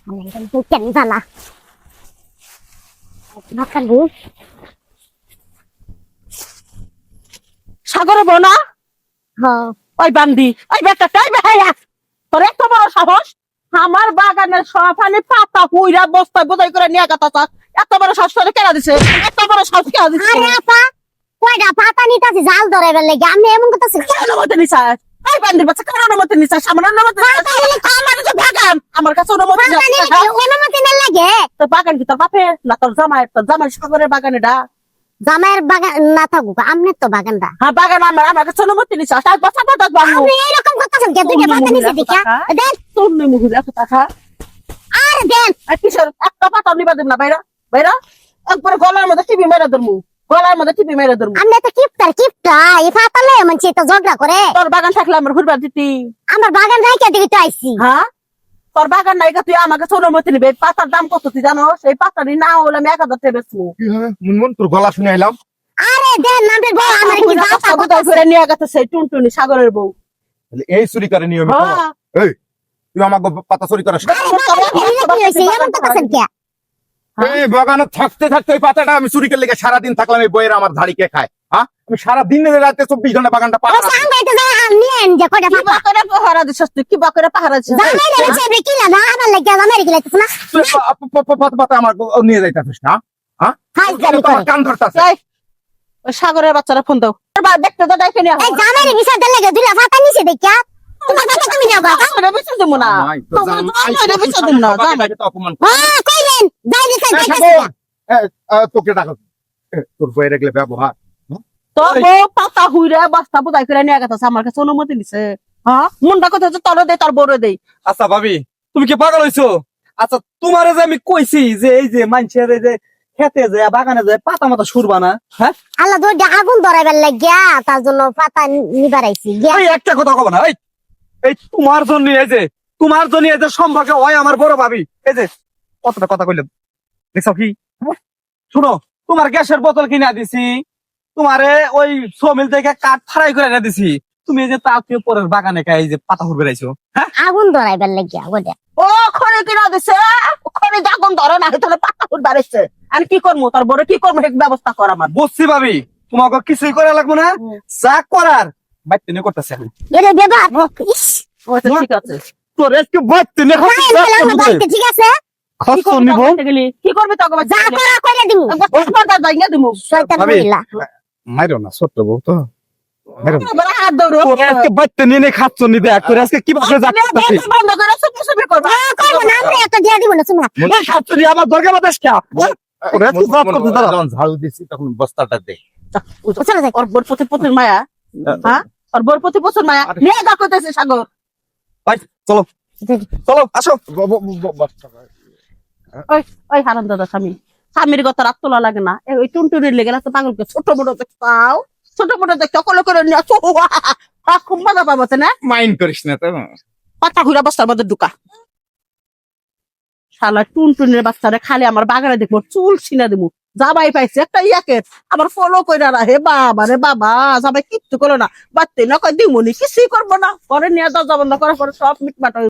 Chỉnh thật là nó cần bú সাগরে বোনা hờ ওই বান্দি ওই বেটাটাই বেহায়া তোর এত বড় সাহস আমার বাগানের সফানি পাতা হুইরা বস্তায় বোঝাই করে নিয়ে গাতা এত বড় সাহস করে কেনা দিছে এত বড় সাহস কেনা দিছে আরে আপা কয়টা পাতা নিতাছি জাল ধরে বেলে আমি এমন করতেছি কেন মতে নিছা ওই বান্দির বাচ্চা কেন মতে নিছা সামান্য মতে আমার যে বাগান আমার কাছে অনুমতি অনুমতি না লাগে তো বাগান কি তোর বাপে না তোর জামাই সাগরের বাগান এটা জামাইয়ের বাগান না থাকুক আমনের তো বাগানটা হ্যাঁ বাগান আমার কাছে অনুমতি নিছা তাই বসা পাতা বানু আপনি এরকম করতেছেন কে দুইটা পাতা নিচে দিকা দেন তোর নেই মুহুল এত টাকা আর দেন আর কিসের একটা পাতা নিবা দেব না বাইরা বাইরা একবার গলার মধ্যে টিভি মেরে ধরমু গলার মধ্যে টিভি মেরে ধরমু আপনি তো কিপটা এই পাতা লয়ে মানছি তো ঝগড়া করে তোর বাগান থাকলে আমার ঘুরবার দিতি আমার বাগান রাইকা দিকে তো আইছি হ্যাঁ তোর বাগান নাই তুই আমাকে অনুমতি নিবে পাতার দাম কত তুই জানো সেই পাতারই না হলে আমি 1000 টাকা বেচবো কি হয় মুনমুন তোর গলা শুনে এলাম। আরে দেন নামের বউ আমার কি বাসা কোথায় করে নিয়ে গেছে সেই টুনটুনি সাগরের বউ তাহলে এই চুরি করে নিয়মিত হ্যাঁ এই তুই আমাকে পাতা চুরি করিস না? এমন করতেছেন কে এই বাগানে থাকতে থাকতে ওই পাতাটা আমি চুরি করে লেগে সারাদিন থাকলাম এই বইয়ের আমার ধাড়ি কে খায় হ্যাঁ আমি সারাদিন রাতে 24 ঘন্টা বাগানটা পাতা রাখি। সাংবাইতে যাই নিয়েন যে কয়টা কি পাতা করে পাহারা দিছস তুই কি করে পাহারা দিছস জামাই রে ছেলে কি লাগা আমার লাগা আমার কি লাগতেছ না তুই পাতা আমার নিয়ে যাইতাছিস না হ্যাঁ হাই জানি তোমার করে কান ধরতাছে এই ওই সাগরের বাচ্চারা ফোন দাও দেখতে তো ডাইকে নিয়ে এই জামাই রে বিষয় দেন লাগে দুলা পাতা নিচে দেখা তোমার পাতা তুমি নাও গা সাগরের বিচার দেবো না নাই, তো তোমার জামাই, জামাইরে বিচার দেবো না বাবাকে জামাই তো অপমান হ্যাঁ কইলেন যাই দিছেন এই দেখতেছি ঠাকুর, তোকে ডাকো তোর বইয়ের এগুলো ব্যবহার তো বউ পাতা হুইরে বস্তা বোঝাই করে নিয়ে গেছে আমার কাছে অনুমতি নিছে হ্যাঁ মুন্ডা কথা হচ্ছে তোর দে তোর বড় দেই আচ্ছা ভাবি তুমি কি পাগল হইছো? আচ্ছা তোমারে যে আমি কইছি যে এই যে মানুষের এই যে খেতে যে বাগানে যে পাতা মাথা সুরবা না হ্যাঁ আল্লাহ দৌড়ে আগুন ধরাইবার লাগিয়া তার জন্য পাতা নিবার আইছি গিয়া এই একটা কথা কব না এই তোমার জন্য এই যে সম্পর্কে হয় আমার বড় ভাবি এই যে কতটা কথা কইলেন দেখছো কি হ্যাঁ? শুনো তোমার গ্যাসের বোতল কিনা দিছি তোমারে ওই সোমিল থেকে কাঠ ফাড়াই করে এনে দিছি তুমি এই যে তাকে পরের বাগানে এই যে পাতা হুড় বেড়াইছো হ্যাঁ আগুন ধরাইবার লাগিয়া ওটা ও খড়ি কিনা দিছে খড়ি দাগুন ধরে না তাহলে পাতা হুইর বাড়িছে আর কি করবো তোর বড় কি করবো এক ব্যবস্থা কর আমার বুঝছি ভাবি তোমাকে কিছুই করা লাগবে না যা করার বাইতে নিয়ে করতেছে আমি এটা দেবার ইস আচ্ছা, ঠিক আছে তোর একটু বাইতে নিয়ে বাড়িতে ঠিক আছে কি করবি তখন বাইতে গেলি? কি করবি তখন বাইতে যা গেলি? করা কইরা দিমু একবার যাইয়া দিমু শয়তান ভাবি। মহিলা মাইরো না ছোট্ট বউ তো মাইরো না। আবার হাত দৌড়ো তোর আজকে বাইতে নিয়ে খাচ্ছ নি দেখ তোর আজকে কিভাবে যাচ্ছে বন্ধ করে চুপি চুপি করবা কইবো না আমরা এত দিয়া দিব না তোমরা খাচ্ছ নি আমার দরকার বাতাস খা ওরে তুই বাপ করতে দাঁড়া যখন ঝাড়ু দিছি তখন বস্তাটা দে চলো যাই ওর বোর প্রতি প্রচুর মায়া হ্যাঁ ওর বোর প্রতি প্রচুর মায়া নিয়ে যা করতেছে সাগর ভাই চলো চলো আসো ওই হারাম দাদা স্বামী স্বামীর কথা রাত তোলা লাগে না ওই টুনটুনির লেগে রাস্তা পাগলকে ছোট মোটো দেখতাও ছোট মোটো দেখতে কলে করে নিয়ে খুব মজা পাবো না মাইন্ড করিস না তো পাতা ঘুরা বস্তার মধ্যে ঢুকা শালা টুনটুনির বাচ্চারা খালি আমার বাগানে দেখবো চুল ছিনা দেবো জামাই পাইছে একটা ইয়াকে আবার ফলো করে হে বাবা রে বাবা জামাই কিচ্ছু করলো না বাচ্চা না কয় দিমুনি কিছুই করবো না পরে নিয়ে দরজা বন্ধ করার পরে সব মিটমাট